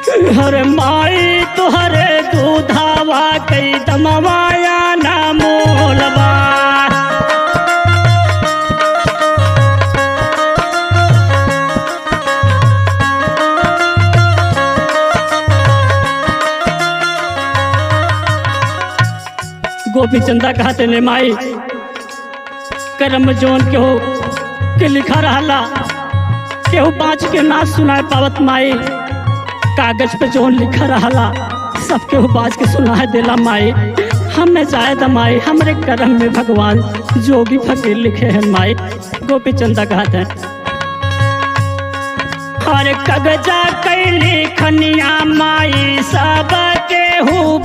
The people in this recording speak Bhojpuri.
हरे माई तुहरे दूधावा कई दमवाया ना मोलबा। गोपी चंदा कहते ने माई कर्म जोन केहू के लिखा रहला केहू बाँच के ना सुनाए पावत माई। कागज पे जोन लिखा रहला सब केहू बाँच के सुनाए देला माई। हमें जाए द माई हमरे कर्म में भगवान जो भी फकीर लिखे हैं माई। गोपी चंदा कहते हैं हर कगजा कैली खनिया माई सब केहू